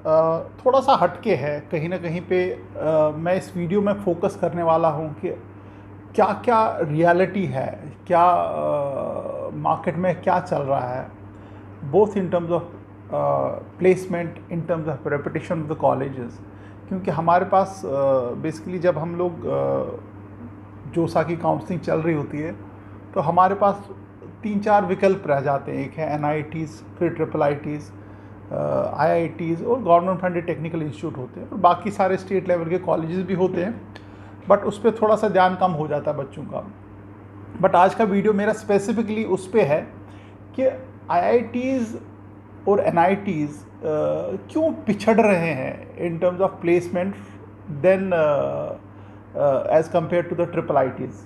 थोड़ा सा हटके है कहीं ना कहीं पे। मैं इस वीडियो में फोकस करने वाला हूँ कि क्या क्या रियलिटी है, क्या मार्केट में क्या चल रहा है, both in terms of placement, in terms of reputation of the colleges. क्योंकि हमारे पास बेसिकली जब हम लोग जोसा की काउंसलिंग चल रही होती है तो हमारे पास 3-4 विकल्प रह जाते हैं। एक है NITs, फिर IIITs, IITs और गवर्नमेंट फंडेड टेक्निकल इंस्टीट्यूट होते हैं, और बाकी सारे स्टेट लेवल के कॉलेजेस भी होते हैं, बट उस पर थोड़ा सा ध्यान कम हो जाता है बच्चों का। बट आज का वीडियो मेरा स्पेसिफिकली उस पर है कि IITs और NITs क्यों पिछड़ रहे हैं in terms of placement than as compare to the IIITs।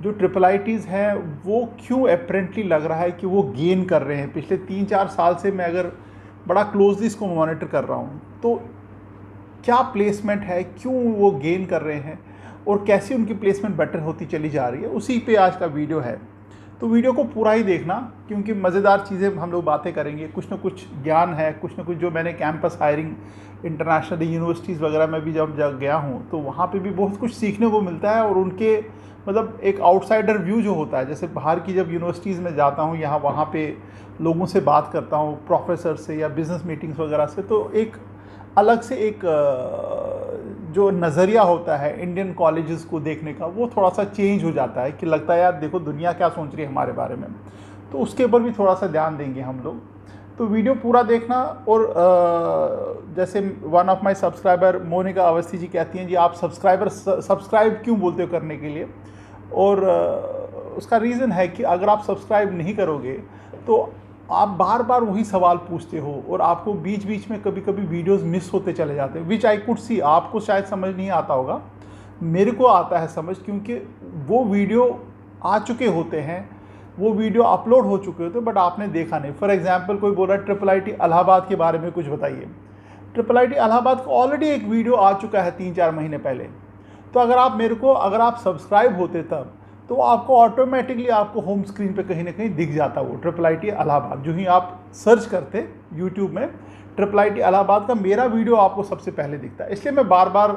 जो IIITs हैं वो क्यों अपेरेंटली लग रहा है कि वो गेन कर रहे हैं। पिछले 3-4 साल से मैं अगर बड़ा क्लोजली इसको मॉनिटर कर रहा हूँ तो क्या प्लेसमेंट है, क्यों वो गेन कर रहे हैं और कैसी उनकी प्लेसमेंट बेटर होती चली जा रही है, उसी पे आज का वीडियो है। तो वीडियो को पूरा ही देखना, क्योंकि मज़ेदार चीज़ें हम लोग बातें करेंगे, कुछ ना कुछ ज्ञान है, कुछ ना कुछ जो मैंने कैंपस हायरिंग इंटरनेशनल यूनिवर्सिटीज़ वगैरह में भी जब गया हूँ तो वहाँ पे भी बहुत कुछ सीखने को मिलता है। और उनके मतलब एक आउटसाइडर व्यू जो होता है, जैसे बाहर की जब यूनिवर्सिटीज़ में जाता हूँ, यहाँ वहाँ पे लोगों से बात करता हूँ, प्रोफेसर से या बिज़नेस मीटिंग्स वगैरह से, तो एक अलग से एक जो नज़रिया होता है इंडियन कॉलेजेस को देखने का, वो थोड़ा सा चेंज हो जाता है कि लगता है यार देखो दुनिया क्या सोच रही है हमारे बारे में। तो उसके ऊपर भी थोड़ा सा ध्यान देंगे हम लोग। तो वीडियो पूरा देखना। और जैसे one of my subscriber Monika Awasthi ji कहती हैं, जी आप सब्सक्राइब क्यों बोलते हो करने के लिए। और उसका रीज़न है कि अगर आप सब्सक्राइब नहीं करोगे तो आप बार बार वही सवाल पूछते हो और आपको बीच बीच में कभी कभी वीडियोस मिस होते चले जाते हैं, विच आई कुड सी। आपको शायद समझ नहीं आता होगा, मेरे को आता है समझ, क्योंकि वो वीडियो आ चुके होते हैं, वो वीडियो अपलोड हो चुके होते हैं, बट आपने देखा नहीं। फॉर एग्जांपल कोई बोल रहा है IIIT इलाहाबाद के बारे में कुछ बताइए। IIIT इलाहाबाद का ऑलरेडी एक वीडियो आ चुका है 3-4 महीने पहले। तो अगर आप सब्सक्राइब होते तब तो आपको ऑटोमेटिकली आपको होम स्क्रीन पे कहीं ना कहीं दिख जाता वो IIIT इलाहाबाद। जो ही आप सर्च करते यूट्यूब में IIIT इलाहाबाद का, मेरा वीडियो आपको सबसे पहले दिखता है। इसलिए मैं बार बार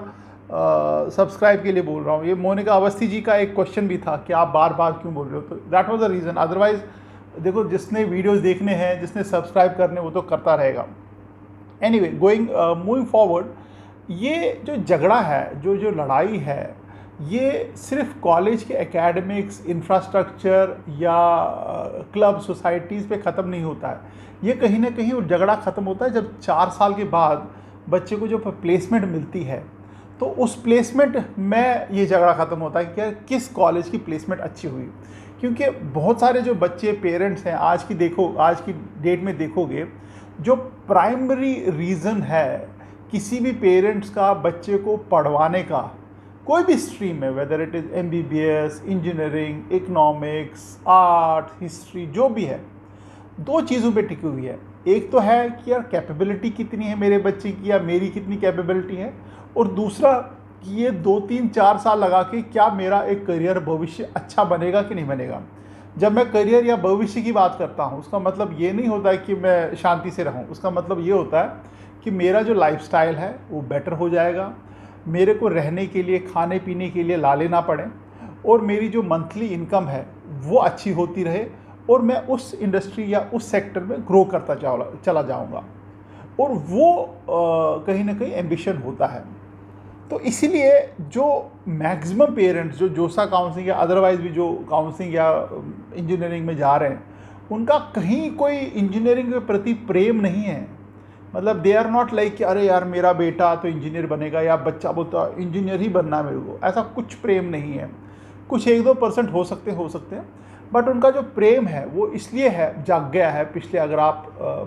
सब्सक्राइब के लिए बोल रहा हूँ। ये मोनिका अवस्थी जी का एक क्वेश्चन भी था कि आप बार बार क्यों बोल रहे हो, तो that was the reason. Otherwise देखो, जिसने वीडियोस देखने हैं, जिसने सब्सक्राइब करने, वो तो करता रहेगा। एनीवे, मूविंग फॉरवर्ड, ये जो झगड़ा है, जो लड़ाई है, ये सिर्फ कॉलेज के एकेडमिक्स, इंफ्रास्ट्रक्चर या क्लब सोसाइटीज़ पे ख़त्म नहीं होता है। ये कहीं ना कहीं वो झगड़ा ख़त्म होता है जब 4 साल के बाद बच्चे को जो प्लेसमेंट मिलती है, तो उस प्लेसमेंट में ये झगड़ा ख़त्म होता है कि क्या किस कॉलेज की प्लेसमेंट अच्छी हुई। क्योंकि बहुत सारे जो बच्चे पेरेंट्स हैं, आज की डेट में देखोगे, जो प्राइमरी रीज़न है किसी भी पेरेंट्स का बच्चे को पढ़वाने का, कोई भी स्ट्रीम में, weather it is MBBS, engineering, economics, art, history, जो भी है, 2 चीज़ों पे टिकी हुई है। एक तो है कि यार कैपेबिलिटी कितनी है मेरे बच्चे की, या मेरी कितनी कैपेबिलिटी है, और दूसरा कि ये 2-3-4 साल लगा के क्या मेरा एक करियर भविष्य अच्छा बनेगा कि नहीं बनेगा। जब मैं करियर या भविष्य की बात करता हूँ, उसका मतलब ये नहीं होता है कि मैं शांति से रहूँ। उसका मतलब ये होता है कि मेरा जो लाइफस्टाइल है वो बेटर हो जाएगा, मेरे को रहने के लिए, खाने पीने के लिए लाले ना पड़े, और मेरी जो मंथली इनकम है वो अच्छी होती रहे, और मैं उस इंडस्ट्री या उस सेक्टर में ग्रो करता चला जाऊँगा। और वो कहीं ना कहीं एम्बिशन होता है। तो इसीलिए जो मैक्सिमम पेरेंट्स जो जोसा काउंसलिंग या अदरवाइज भी जो काउंसलिंग या इंजीनियरिंग में जा रहे हैं, उनका कहीं कोई इंजीनियरिंग के प्रति प्रेम नहीं है। मतलब दे आर नॉट लाइक कि अरे यार मेरा बेटा तो इंजीनियर बनेगा, या बच्चा बोलता इंजीनियर ही बनना है मेरे को, ऐसा कुछ प्रेम नहीं है। कुछ 1-2% हो सकते हैं, बट उनका जो प्रेम है वो इसलिए है, जाग गया है पिछले, अगर आप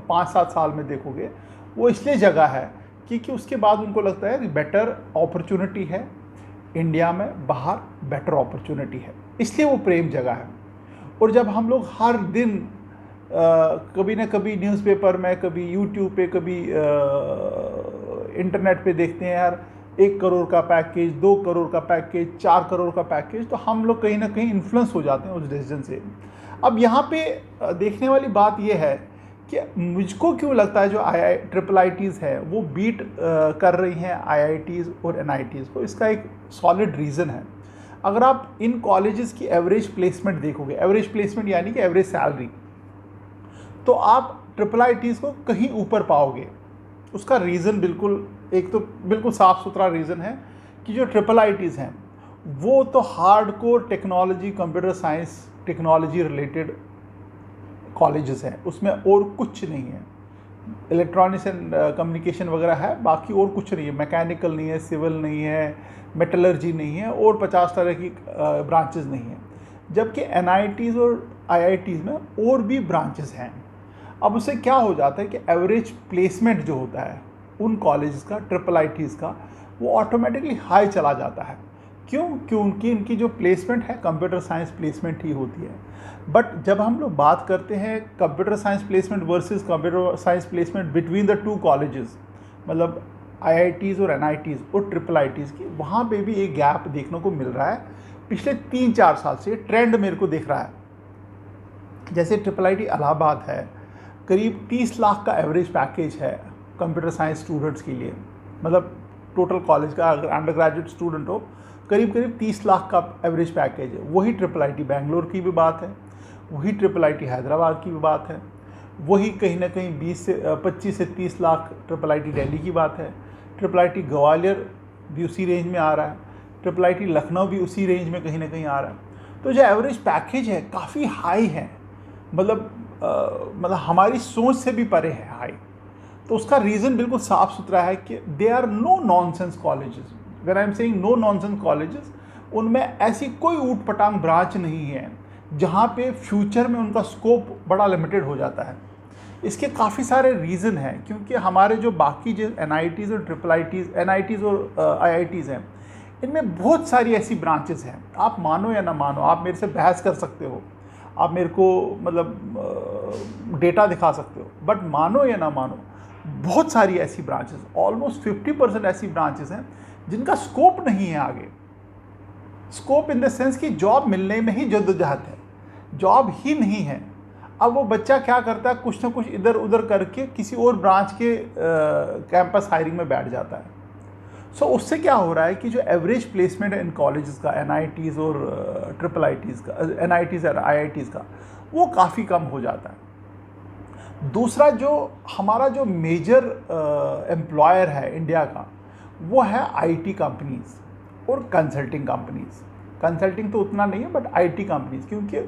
5-7 साल में देखोगे, वो इसलिए जगा है क्योंकि उसके बाद उनको लगता है कि बेटर अपॉर्चुनिटी है इंडिया में, बाहर बेटर अपॉर्चुनिटी है, इसलिए वो प्रेम जगा है। और जब हम लोग हर दिन कभी ना कभी न्यूज़पेपर में, कभी यूट्यूब पे, कभी इंटरनेट पे देखते हैं यार 1 करोड़ का पैकेज, 2 करोड़ का पैकेज, 4 करोड़ का पैकेज, तो हम लोग कहीं ना कहीं इन्फ्लुएंस हो जाते हैं उस डिसीजन से। अब यहाँ पे देखने वाली बात यह है कि मुझको क्यों लगता है जो ट्रिपल आईटीज़ है वो बीट कर रही हैं आईआईटीज़ और एनआईटीज़ को। इसका एक सॉलिड रीज़न है। अगर आप इन कॉलेजेस की एवरेज प्लेसमेंट देखोगे, एवरेज प्लेसमेंट यानी कि एवरेज सैलरी, तो आप ट्रिपल आईटीज़ को कहीं ऊपर पाओगे। उसका रीज़न बिल्कुल, एक तो बिल्कुल साफ़ सुथरा रीज़न है कि जो ट्रिपल आईटीज़ हैं वो तो hardcore technology, computer science technology related colleges हैं, उसमें और कुछ नहीं है। इलेक्ट्रॉनिक्स एंड कम्युनिकेशन वगैरह है, बाकी और कुछ नहीं है। मैकेनिकल नहीं है, सिविल नहीं है, मेटलर्जी नहीं है, और 50 तरह की ब्रांचेस नहीं है। जबकि एनआईटीज़ और आईआईटीज़ में और भी ब्रांचेस हैं। अब उससे क्या हो जाता है कि एवरेज प्लेसमेंट जो होता है उन कॉलेजेस का, ट्रिपल आईटीज़ का, वो ऑटोमेटिकली हाई चला जाता है। क्यों? क्योंकि इनकी जो प्लेसमेंट है कंप्यूटर साइंस प्लेसमेंट ही होती है। बट जब हम लोग बात करते हैं computer science placement versus computer science placement between the two colleges, मतलब आईआईटीज़ और एनआईटीज़ और ट्रिपल आईटीज़ की, वहाँ पे भी एक गैप देखने को मिल रहा है। पिछले 3-4 साल से ट्रेंड मेरे को दिख रहा है। जैसे ट्रिपल आईटी इलाहाबाद है, करीब 30 लाख का एवरेज पैकेज है कंप्यूटर साइंस स्टूडेंट्स के लिए। मतलब टोटल कॉलेज का अगर अंडर ग्रेजुएट स्टूडेंट हो, करीब 30 लाख का एवरेज पैकेज है। वही ट्रिपल आईटी बैंगलोर की भी बात है, वही ट्रिपल आईटी हैदराबाद की भी बात है, वही कहीं ना कहीं 25 से 30 लाख ट्रिपल आईटी दिल्ली की बात है। ट्रिपल आईटी ग्वालियर भी उसी रेंज में आ रहा है, ट्रिपल आईटी लखनऊ भी उसी रेंज में कहीं ना कहीं आ रहा है। तो जो एवरेज पैकेज है काफ़ी हाई है, मतलब हमारी सोच से भी परे है हाई। तो उसका रीज़न बिल्कुल साफ सुथरा है कि they are no nonsense colleges. When I am saying no nonsense colleges, उनमें ऐसी कोई ऊट पटांग ब्रांच नहीं है जहाँ पे फ्यूचर में उनका स्कोप बड़ा लिमिटेड हो जाता है। इसके काफ़ी सारे रीज़न हैं, क्योंकि हमारे जो बाकी जो एनआईटीज़ और ट्रिपल आईटीज़, एनआईटीज़ और आईआईटीज़ हैं, इनमें बहुत सारी ऐसी ब्रांचेस हैं। आप मानो या ना मानो, आप मेरे से बहस कर सकते हो, आप मेरे को मतलब डेटा दिखा सकते हो, बट मानो या ना मानो, बहुत सारी ऐसी ब्रांचेस, ऑलमोस्ट 50% ऐसी ब्रांचेस हैं जिनका स्कोप नहीं है आगे। स्कोप इन द सेंस कि जॉब मिलने में ही जद्दोजहद है, जॉब ही नहीं है। अब वो बच्चा क्या करता है, कुछ ना कुछ इधर उधर करके किसी और ब्रांच के कैंपस हायरिंग में बैठ जाता है। सो उससे क्या हो रहा है कि जो एवरेज प्लेसमेंट है इन कॉलेजेस का, एनआईटीज़ और ट्रिपल आईटीज़ का, एनआईटीज़ और आईआईटीज़ का, वो काफ़ी कम हो जाता है। दूसरा, जो हमारा जो मेजर एम्प्लॉयर है इंडिया का, वो है आईटी कंपनीज़ और कंसल्टिंग कंपनीज़। कंसल्टिंग तो उतना नहीं है, बट आईटी कंपनीज़, क्योंकि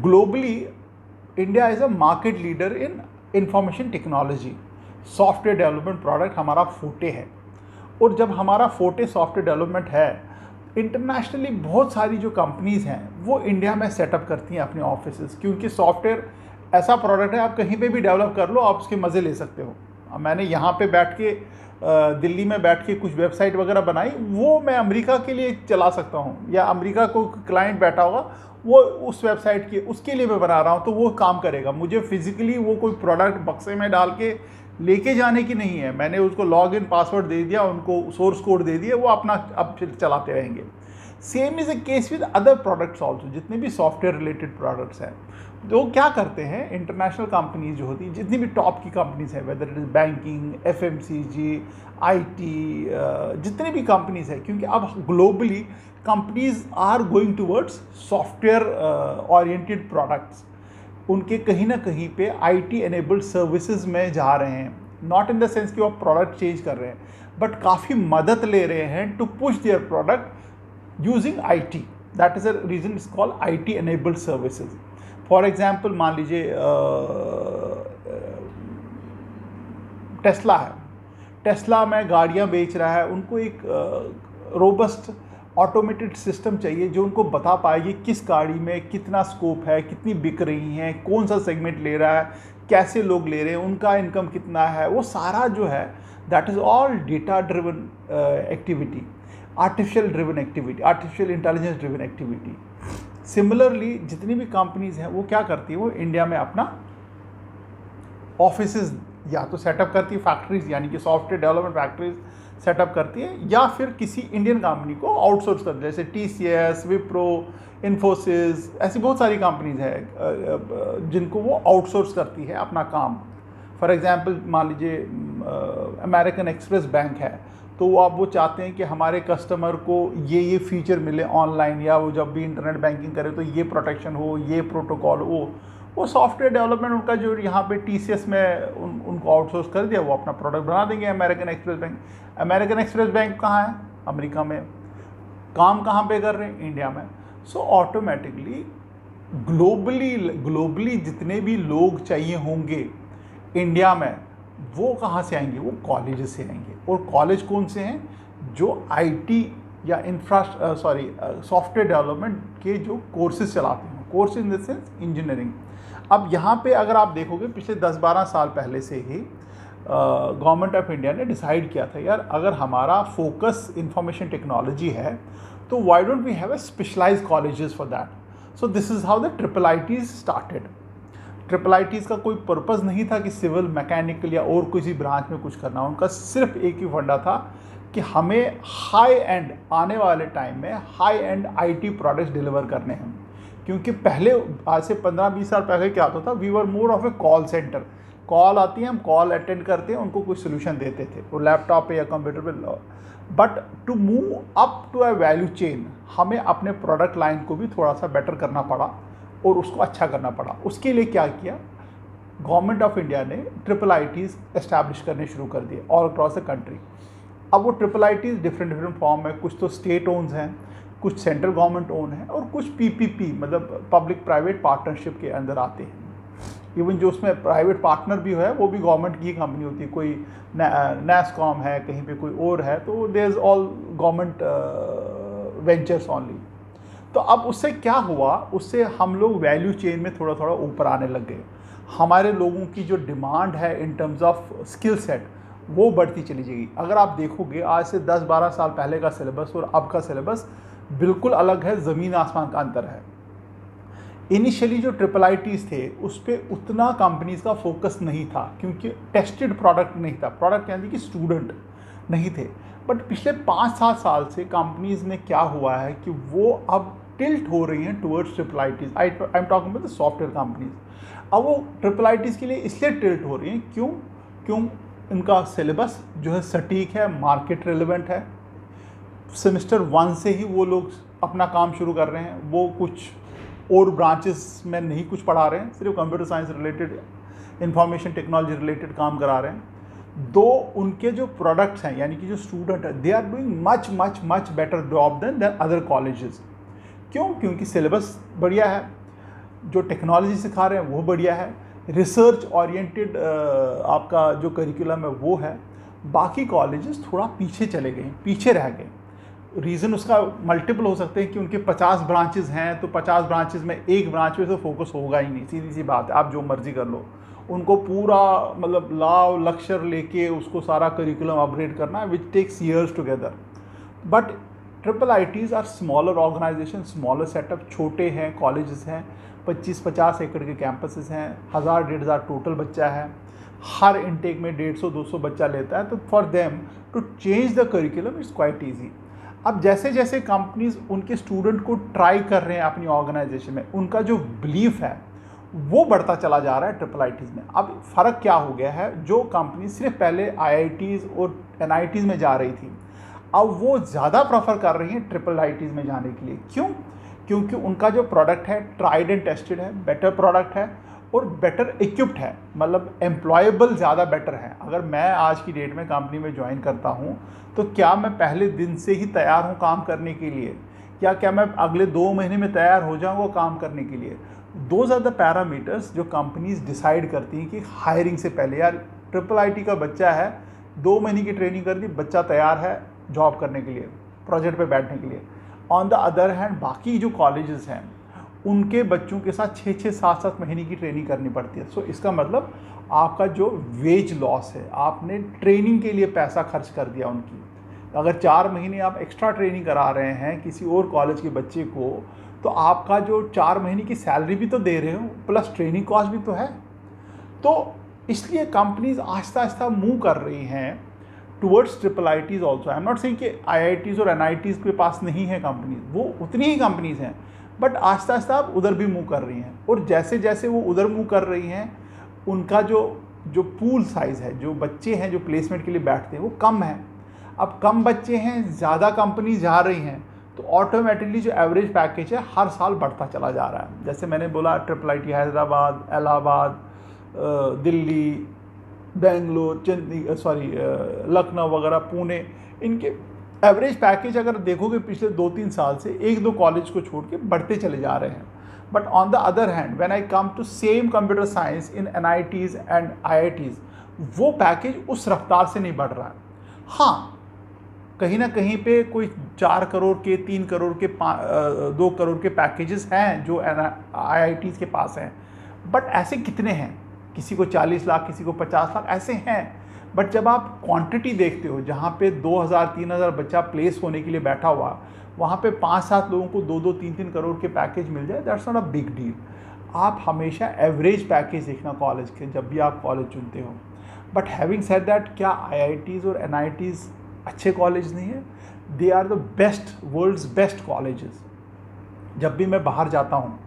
globally India is a market leader in information technology. Software development product हमारा फोटे है, और जब हमारा फोटे सॉफ्टवेयर डेवलपमेंट है, इंटरनेशनली बहुत सारी जो कंपनीज़ हैं वो इंडिया में सेटअप करती हैं अपने ऑफिसेज़, क्योंकि सॉफ्टवेयर ऐसा प्रोडक्ट है आप कहीं पे भी डेवलप कर लो, आप उसके मज़े ले सकते हो। मैंने यहाँ पे बैठ के दिल्ली में बैठ के कुछ वेबसाइट वगैरह बनाई, वो मैं अमेरिका के लिए चला सकता हूँ, या अमेरिका को क्लाइंट बैठा होगा वो उस वेबसाइट के उसके लिए मैं बना रहा हूँ, तो वो काम करेगा। मुझे फिजिकली वो कोई प्रोडक्ट बक्से में डाल के लेके जाने की नहीं है। मैंने उसको लॉग इन पासवर्ड दे दिया, उनको सोर्स कोड दे दिया, वो अपना अब फिर चलाते रहेंगे। Same is a case with other products also. जितने भी सॉफ्टवेयर रिलेटेड प्रोडक्ट्स हैं, तो क्या करते हैं इंटरनेशनल कंपनीज जो होती हैं, जितनी भी टॉप की कंपनीज हैं, whether it is banking, FMCG, IT, जितनी भी कंपनीज हैं, क्योंकि अब globally companies are going towards software oriented products. उनके कहीं ना कहीं पे आईटी एनेबल्ड सर्विसेज में जा रहे हैं, नॉट इन द सेंस कि वो प्रोडक्ट चेंज कर रहे हैं, बट काफ़ी मदद ले रहे हैं to push their product using IT. That is a reason it's called IT enabled services. For example, मान लीजिए टेस्ला है, टेस्ला में गाड़ियाँ बेच रहा है, उनको एक रोबस्ट ऑटोमेटेड सिस्टम चाहिए जो उनको बता पाएगी किस गाड़ी में कितना स्कोप है, कितनी बिक रही हैं, कौन सा सेगमेंट ले रहा है, कैसे लोग ले रहे हैं, उनका इनकम कितना है। वो सारा जो है that is all data driven activity, artificial driven activity, artificial intelligence driven activity. Similarly जितनी भी कंपनीज हैं वो क्या करती है, वो इंडिया में अपना ऑफिसेज या तो सेटअप करती है, फैक्ट्रीज यानी कि सॉफ्टवेयर डेवलपमेंट फैक्ट्रीज सेटअप करती है, या फिर किसी इंडियन कंपनी को आउटसोर्स करती है, जैसे टीसीएस, विप्रो, इन्फोसिस, ऐसी बहुत सारी कंपनीज हैं जिनको वो आउटसोर्स करती है अपना काम। फॉर एग्जांपल मान लीजिए अमेरिकन एक्सप्रेस बैंक है, तो वो चाहते हैं कि हमारे कस्टमर को ये फीचर मिले ऑनलाइन, या वो जब भी इंटरनेट बैंकिंग करे तो ये प्रोटेक्शन हो, ये प्रोटोकॉल हो। वो सॉफ्टवेयर डेवलपमेंट उनका जो यहाँ पे TCS में उनको आउटसोर्स कर दिया, वो अपना प्रोडक्ट बना देंगे American express bank. American express bank कहाँ है? अमेरिका में। काम कहाँ पे कर रहे हैं? इंडिया में। सो ऑटोमेटिकली ग्लोबली जितने भी लोग चाहिए होंगे इंडिया में, वो कहाँ से आएंगे? वो कॉलेज से आएंगे। और कॉलेज कौन से हैं? जो IT या सॉफ्टवेयर डेवलपमेंट के जो कोर्सेज चलाते हैं, course in the sense engineering. अब यहाँ पे अगर आप देखोगे पिछले 10-12 साल पहले से ही गवर्नमेंट ऑफ इंडिया ने डिसाइड किया था, यार अगर हमारा फोकस इंफॉर्मेशन टेक्नोलॉजी है तो why don't we have a specialised colleges for that. So this is how the IIITs started. IIITs का कोई पर्पज़ नहीं था कि सिविल, मैकेनिकल या और किसी ब्रांच में कुछ करना। उनका सिर्फ एक ही फंडा था कि हमें हाई एंड, आने वाले टाइम में high and IT products deliver करने हैं। क्योंकि पहले, आज से 15-20 साल पहले क्या होता था, we were more of a call centre. Call आती है, हम कॉल अटेंड करते हैं, उनको कुछ सोल्यूशन देते थे, वो लैपटॉप पे या कंप्यूटर पे। But to move up to a value chain, हमें अपने प्रोडक्ट लाइन को भी थोड़ा सा बेटर करना पड़ा और उसको अच्छा करना पड़ा। उसके लिए क्या किया, गवर्नमेंट ऑफ इंडिया ने IIITs एस्टैब्लिश करने शुरू कर दिए ऑल अक्रॉस द कंट्री। अब वो IIITs डिफरेंट फॉर्म में, कुछ तो स्टेट ओन्स हैं, कुछ सेंट्रल गवर्नमेंट ओन है, और कुछ PPP मतलब पब्लिक प्राइवेट पार्टनरशिप के अंदर आते हैं। इवन जो उसमें प्राइवेट पार्टनर भी है वो भी गवर्नमेंट की कंपनी होती है, कोई NASSCOM है, कहीं पे कोई और है, तो there is all government ventures only. तो अब उससे क्या हुआ, उससे हम लोग वैल्यू चेन में थोड़ा थोड़ा ऊपर आने लग गए। हमारे लोगों की जो डिमांड है इन टर्म्स ऑफ स्किल सेट, वो बढ़ती चली जाएगी। अगर आप देखोगे आज से 10-12 साल पहले का सिलेबस और अब का सिलेबस बिल्कुल अलग है, ज़मीन आसमान का अंतर है। इनिशियली जो IIITs थे उस पर उतना कंपनीज का फोकस नहीं था, क्योंकि टेस्टेड प्रोडक्ट नहीं था, प्रोडक्ट यानी कि स्टूडेंट नहीं थे। बट पिछले 5-7 साल से कंपनीज में क्या हुआ है कि वो अब टिल्ट हो रही हैं towards IIITs। I am talking about the software companies. अब वो IIITs के लिए इसलिए टिल्ट हो रही हैं, क्यों इनका सिलेबस जो है सटीक है, मार्केट रिलेवेंट है। सेमेस्टर 1 से ही वो लोग अपना काम शुरू कर रहे हैं, वो कुछ और ब्रांचेस में नहीं कुछ पढ़ा रहे हैं, सिर्फ computer science related, information technology related काम करा रहे हैं। दो उनके जो प्रोडक्ट्स हैं, यानी कि जो स्टूडेंट है, they are doing much better job than other colleges. क्योंकि सिलेबस बढ़िया है, जो टेक्नोलॉजी सिखा रहे हैं वो बढ़िया है, रिसर्च ओरिएंटेड आपका जो करिकुलम है वो है। बाकी कॉलेजेस थोड़ा पीछे चले गए, पीछे रह गए। रीज़न उसका मल्टीपल हो सकते हैं कि उनके 50 ब्रांचेस हैं, तो 50 ब्रांचेस में एक ब्रांच पे तो फोकस होगा ही नहीं, सीधी सी बात है। आप जो मर्जी कर लो, उनको पूरा मतलब लाव लक्ष्य लेके उसको सारा करिकुलम अपग्रेड करना है, which takes years together. But IIITs are smaller organisation, smaller setup, छोटे हैं, कॉलेजेस हैं, 25-50 एकड़ के कैंपसेस हैं, 1000-1500 टोटल बच्चा है, हर इनटेक में 150-200 बच्चा लेता है। तो for them to change the curriculum it's quite easy. अब जैसे जैसे कंपनीज उनके स्टूडेंट को ट्राई कर रहे हैं अपनी ऑर्गेनाइजेशन में, उनका जो बिलीफ है वो बढ़ता चला जा रहा है IIITs में। अब फ़र्क क्या हो गया है, जो कंपनी सिर्फ पहले IITs और NITs में जा रही थी, अब वो ज़्यादा प्रेफर कर रही हैं IIITs में जाने के लिए। क्योंकि उनका जो प्रोडक्ट है ट्राइड एंड टेस्टेड है, बेटर प्रोडक्ट है और बेटर इक्विप्ड है, मतलब एम्प्लॉयबल ज़्यादा बेटर है। अगर मैं आज की डेट में कंपनी में ज्वाइन करता हूँ तो क्या मैं पहले दिन से ही तैयार हूँ काम करने के लिए, या क्या मैं अगले 2 महीने में तैयार हो जाऊँगा काम करने के लिए? दोज आर द पैरामीटर्स जो कंपनीज डिसाइड करती हैं कि हायरिंग से पहले, यार IIIT का बच्चा है, 2 महीने की ट्रेनिंग कर दी, बच्चा तैयार है जॉब करने के लिए, प्रोजेक्ट पे बैठने के लिए। ऑन द अदर हैंड बाकी जो कॉलेजेस हैं उनके बच्चों के साथ 6-6, 7-7 महीने की ट्रेनिंग करनी पड़ती है। सो इसका मतलब आपका जो वेज लॉस है, आपने ट्रेनिंग के लिए पैसा खर्च कर दिया उनकी। अगर 4 महीने आप एक्स्ट्रा ट्रेनिंग करा रहे हैं किसी और कॉलेज के बच्चे को, तो आपका जो 4 महीने की सैलरी भी तो दे रहे हो, प्लस ट्रेनिंग कॉस्ट भी तो है। तो इसलिए कंपनीज आहिस्ता आहिस्ता मूव कर रही हैं towards IIITs also. I am not saying कि IITs और NITs के पास नहीं है कंपनीज, वो उतनी ही कंपनीज हैं, बट आहिस्ता आहिस्ता आप उधर भी मूव कर रही हैं। और जैसे जैसे वो उधर मूव कर रही हैं, उनका जो जो पूल साइज़ है, जो बच्चे हैं जो प्लेसमेंट के लिए बैठते हैं वो कम है। अब कम बच्चे हैं, ज़्यादा कंपनी जा रही हैं, तो ऑटोमेटिकली जो एवरेज पैकेज है हर साल बढ़ता चला जा रहा है। जैसे मैंने बोला IIT हैदराबाद, इलाहाबाद, दिल्ली, बेंगलोर, चेन्नई, लखनऊ वगैरह, पुणे, इनके एवरेज पैकेज अगर देखोगे पिछले 2-3 साल से 1-2 कॉलेज को छोड़ के बढ़ते चले जा रहे हैं। But on the other hand when I come to same computer science in NITs and IITs, वो पैकेज उस रफ्तार से नहीं बढ़ रहा है। हाँ, कहीं ना कहीं पे कोई 4 करोड़ के, 3 करोड़ के, 2 करोड़ के पैकेजेस हैं जो IITs के पास हैं, बट ऐसे कितने हैं? किसी को 40 लाख, किसी को 50 लाख, ऐसे हैं। बट जब आप क्वांटिटी देखते हो जहाँ पे 2000-3000 बच्चा प्लेस होने के लिए बैठा हुआ, वहाँ पे 5-7 लोगों को 2-2, 3-3 करोड़ के पैकेज मिल जाए, that's not a big deal. आप हमेशा एवरेज पैकेज देखना कॉलेज के, जब भी आप कॉलेज चुनते हो। बट हैविंग सेड दैट, क्या IITs और NITs अच्छे कॉलेज नहीं है? They are the best, world's best colleges. जब भी मैं बाहर जाता हूँ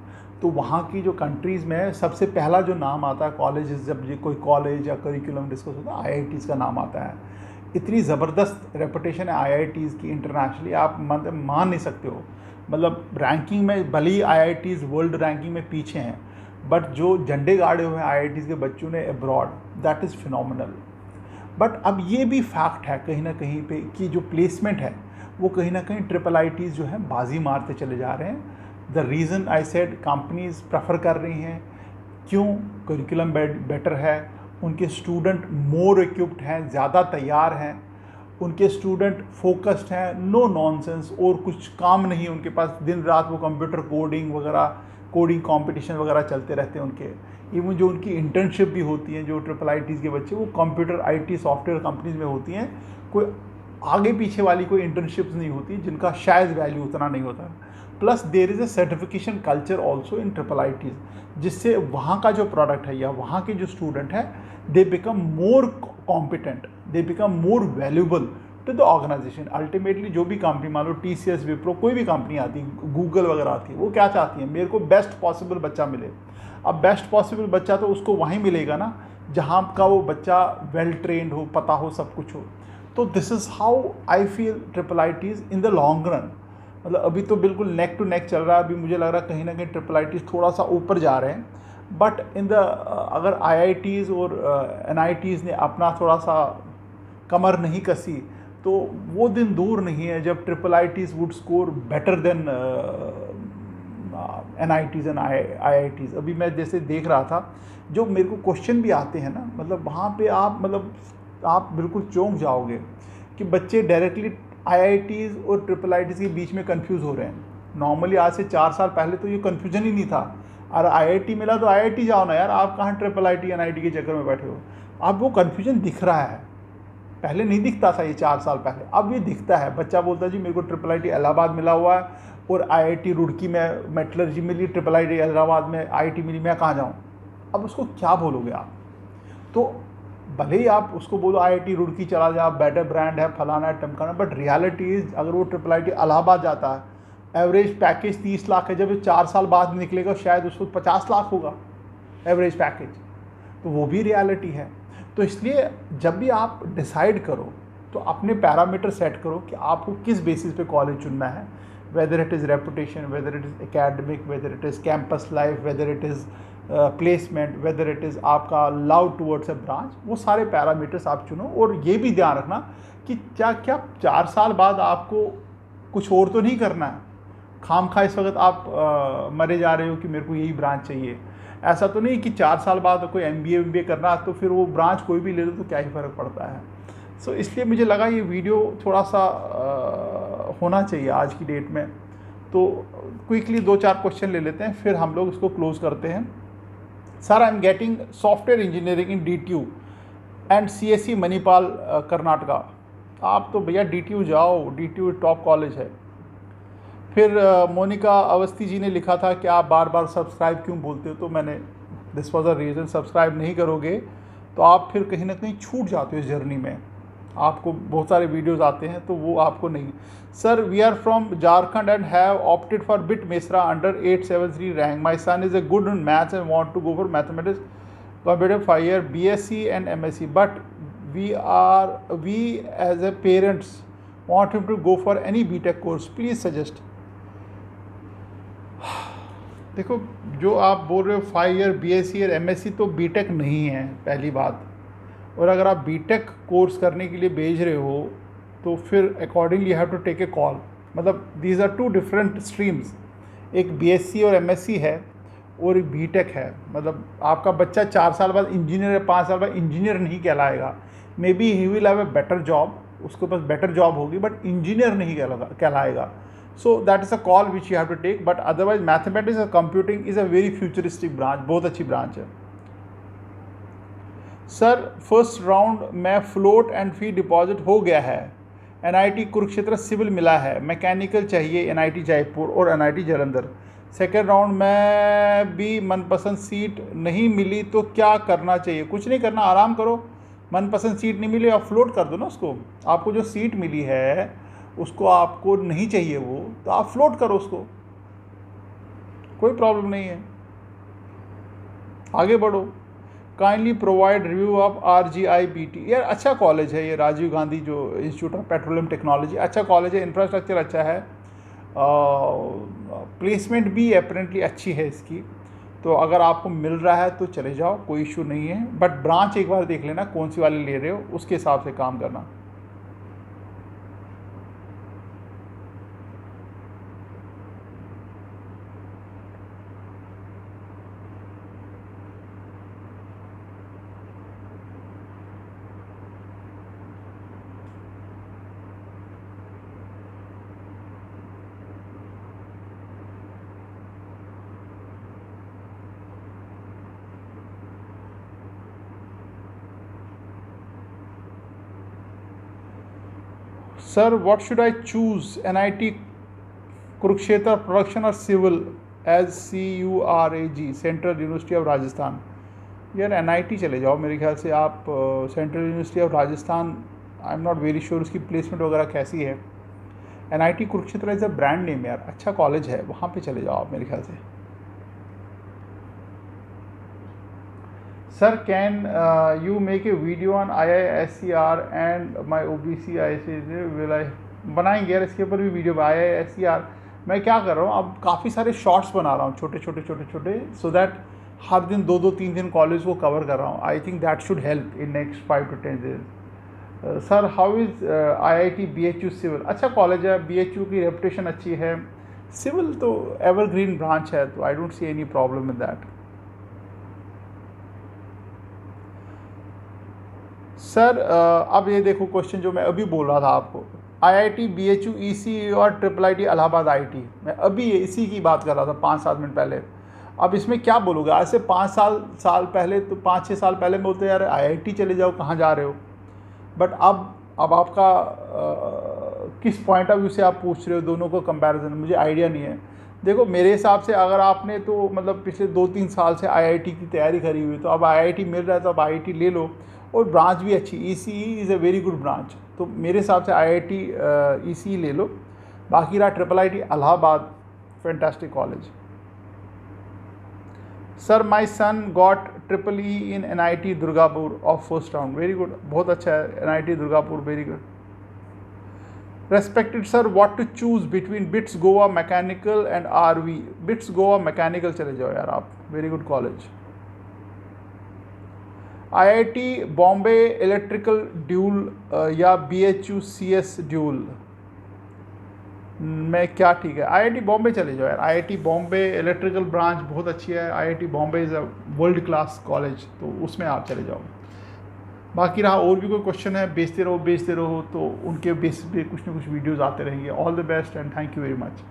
तो वहाँ की जो कंट्रीज़ में सबसे पहला जो नाम आता है कॉलेजेस, जब ये कोई कॉलेज या करिकुलम डिस्कस होता है, IITs का नाम आता है। इतनी ज़बरदस्त रेपुटेशन है IITs की इंटरनेशनली, आप मान नहीं सकते हो। मतलब रैंकिंग में भले ही IITs वर्ल्ड रैंकिंग में पीछे हैं, बट जो झंडे गाड़े हुए हैं IITs के बच्चों ने abroad, that is phenomenal. But अब ये भी फैक्ट है कहीं ना कहीं पे कि जो प्लेसमेंट है वो कहीं ना कहीं IIITs जो है बाजी मारते चले जा रहे हैं। The reason I said, companies prefer कर रही हैं। क्यों? करिकुलम बेटर है, उनके स्टूडेंट मोर इक्विप्ड हैं, ज़्यादा तैयार हैं, उनके स्टूडेंट फोकस्ड हैं, नो नॉनसेंस और कुछ काम नहीं उनके पास, दिन रात वो कंप्यूटर कोडिंग वगैरह, कोडिंग कंपटीशन वगैरह चलते रहते हैं उनके। इवन जो उनकी इंटर्नशिप भी होती हैं जो IIITs के बच्चे, वो कंप्यूटर IT सॉफ्टवेयर कंपनीज में होती हैं। कोई आगे पीछे वाली कोई इंटर्नशिप्स नहीं होती जिनका शायद वैल्यू उतना नहीं होता। Plus there is a certification culture also in IIITs, जिससे वहाँ का जो प्रोडक्ट है या वहाँ के जो स्टूडेंट है, they become more competent, they become more valuable to the organisation. Ultimately जो भी कंपनी, मान लो TCS, विप्रो, कोई भी कंपनी आती है, गूगल वगैरह आती है, वो क्या चाहती है? मेरे को बेस्ट पॉसिबल बच्चा मिले। अब बेस्ट पॉसिबल बच्चा तो उसको वहीं मिलेगा ना जहाँ का वो बच्चा वेल ट्रेंड हो, पता हो, सब कुछ हो। तो this is how I feel IIITs in the long run. मतलब अभी तो बिल्कुल नेक टू नेक चल रहा है। अभी मुझे लग रहा है कहीं ना कहीं IIITs थोड़ा सा ऊपर जा रहे हैं, बट इन द अगर IITs और NITs ने अपना थोड़ा सा कमर नहीं कसी तो वो दिन दूर नहीं है जब IIITs would score better than NITs and IITs। अभी मैं जैसे देख रहा था, जो मेरे को क्वेश्चन भी आते हैं ना, मतलब वहाँ पे आप बिल्कुल चौंक जाओगे कि बच्चे डायरेक्टली IITs और IIITs के बीच में कंफ्यूज हो रहे हैं। नॉर्मली आज से 4 साल पहले तो ये कन्फ्यूजन ही नहीं था। अरे IIT मिला तो IIT जाओ ना यार, आप कहाँ IIIT NIT के चक्कर में बैठे हो। अब वो कन्फ्यूजन दिख रहा है, पहले नहीं दिखता था ये 4 साल पहले, अब ये दिखता है। बच्चा बोलता है जी मेरे को IIIT इलाहाबाद मिला हुआ है और IIT रुड़की में मेटलर्जी मिली, IIIT इलाहाबाद में IT मिली, मैं कहाँ जाऊँ? अब उसको क्या बोलोगे आप? तो भले ही आप उसको बोलो IIT रुड़की चला जा, बेटर ब्रांड है, फलाना है, टमकाना, बट रियलिटी इज़ अगर वो IIIT इलाहाबाद जाता है, एवरेज पैकेज 30 लाख है, जब 4 साल बाद निकलेगा शायद उसको 50 लाख होगा एवरेज पैकेज। तो वो भी रियलिटी है। तो इसलिए जब भी आप डिसाइड करो तो अपने पैरामीटर सेट करो कि आपको किस बेसिस पे कॉलेज चुनना है, weather it is reputation, weather it is academic, weather it is campus life, weather it is placement, weather it is आपका लव टूवर्ड्स अ ब्रांच। वो सारे पैरामीटर्स आप चुनो। और ये भी ध्यान रखना कि क्या 4 साल बाद आपको कुछ और तो नहीं करना है। खाम खा इस वक्त आप मरे जा रहे हो कि मेरे को यही ब्रांच चाहिए। ऐसा तो नहीं कि 4 साल बाद कोई MBA करना, तो फिर वो ब्रांच कोई भी ले लो तो क्या ही फ़र्क पड़ता है। सो इसलिए मुझे लगा ये वीडियो थोड़ा सा होना चाहिए आज की डेट में। तो क्विकली 2-4 क्वेश्चन ले लेते हैं, फिर हम लोग इसको क्लोज करते हैं। Sir, I am getting software engineering in DTU and CSE Manipal Karnataka. आप तो भैया DTU जाओ, DTU टॉप कॉलेज है। फिर मोनिका अवस्थी जी ने लिखा था कि आप बार बार सब्सक्राइब क्यों बोलते हो, तो मैंने this was a reason. Subscribe नहीं करोगे तो आप फिर कहीं ना कहीं छूट जाते हो इस जर्नी में। आपको बहुत सारे वीडियोस आते हैं तो वो आपको नहीं। Sir, we are from Jharkhand and have opted for BIT Mesra under 873 rank. My son is a good in maths and want to go for mathematics Computer 5 year BSc and MSc, but we as a parents want him to go for any BTech course. Please suggest. देखो, जो आप बोल रहे हो 5 year BSc और MSc तो BTech नहीं है पहली बात, और अगर आप BTech कोर्स करने के लिए भेज रहे हो तो फिर accordingly you have to take a call. मतलब these are two different streams, एक BSc और MSc है और एक BTech है। मतलब आपका बच्चा 4 साल बाद इंजीनियर या 5 साल बाद इंजीनियर नहीं कहलाएगा। May be he will have a better job, उसके पास बेटर जॉब होगी, बट इंजीनियर नहीं कहलाएगा। So that is a call which you have to take, but otherwise mathematics or computing is a very futuristic branch, बहुत अच्छी branch है। Sir first round में float and fee deposit हो गया है, NIT कुरुक्षेत्र सिविल मिला है, मैकेनिकल चाहिए NIT जयपुर और NIT जालंधर। सेकेंड राउंड में भी मनपसंद सीट नहीं मिली तो क्या करना चाहिए? कुछ नहीं करना, आराम करो। मनपसंद सीट नहीं मिली, आप फ्लोट कर दो ना उसको। आपको जो सीट मिली है उसको आपको नहीं चाहिए वो, तो आप फ्लोट करो उसको, कोई प्रॉब्लम नहीं है, आगे बढ़ो। Kindly provide review of RGIBT। यार अच्छा कॉलेज है ये, राजीव गांधी जो इंस्टीट्यूट ऑफ पेट्रोलियम टेक्नोलॉजी, अच्छा कॉलेज है, इंफ्रास्ट्रक्चर अच्छा है, प्लेसमेंट भी अपेरेंटली अच्छी है इसकी। तो अगर आपको मिल रहा है तो चले जाओ, कोई इशू नहीं है, बट ब्रांच एक बार देख लेना कौन सी वाली ले रहे हो, उसके हिसाब से काम करना। Sir what should I choose, NIT Kurukshetra production और civil as CURAG, central university of Rajasthan? यार NIT चले जाओ मेरे ख्याल से आप, central university of Rajasthan I am not very sure उसकी प्लेसमेंट वगैरह कैसी है। NIT Kurukshetra is a brand name यार, अच्छा कॉलेज है, वहाँ पे चले जाओ आप मेरे ख्याल से। Sir can you make a video on IISER and my OBC IC will I? बनाएंगे यार, इसके ऊपर भी वीडियो। IISER मैं क्या कर रहा हूँ, अब काफ़ी सारे शॉर्ट्स बना रहा हूँ, छोटे छोटे, सो दैट हर दिन 2-3 दिन कॉलेज को कवर कर रहा हूँ। I think that should help in next 5 to 10 days। Sir how is IIT BHU civil? अच्छा कॉलेज है, BHU की रेपुटेशन अच्छी है, सिविल तो एवरग्रीन ब्रांच है, तो I don't see any problem in that. Sir अब ये देखो क्वेश्चन जो मैं अभी बोल रहा था आपको, IIT BHU EC और IIIT इलाहाबाद IT, मैं अभी इसी की बात कर रहा था 5-7 मिनट पहले। अब इसमें क्या बोलोगे? आज से 5 साल पहले तो 5-6 साल पहले बोलते यार IIT चले जाओ, कहाँ जा रहे हो, बट अब आपका किस पॉइंट ऑफ व्यू से आप पूछ रहे हो, दोनों को कंपैरिजन मुझे आइडिया नहीं है। देखो मेरे हिसाब से अगर आपने तो मतलब पिछले 2-3 साल से IIT की तैयारी करी हुई, तो अब IIT मिल रहा है तो अब IIT ले लो, और ब्रांच भी अच्छी, ECE is a very good branch, तो मेरे हिसाब से IIT ECE ले लो। बाकी रहा IIIT Allahabad, fantastic college. Sir my son got EEE in NIT Durgapur of first round, very good, बहुत अच्छा है NIT Durgapur, very good. Respected sir what to choose between BITS Goa mechanical and RV? BITS Goa mechanical चले जाओ यार आप, very good college. IIT Bombay electrical dual या BHU CS dual में क्या ठीक है? IIT बॉम्बे चले जाओ यार, IIT बॉम्बे इलेक्ट्रिकल ब्रांच बहुत अच्छी है, IIT Bombay is a world class college, तो उसमें आप चले जाओ। बाकी रहा और भी कोई क्वेश्चन है, बेचते रहो, तो उनके बेसिस पे कुछ ना कुछ वीडियोज़ आते रहेंगे। All the best and thank you very much.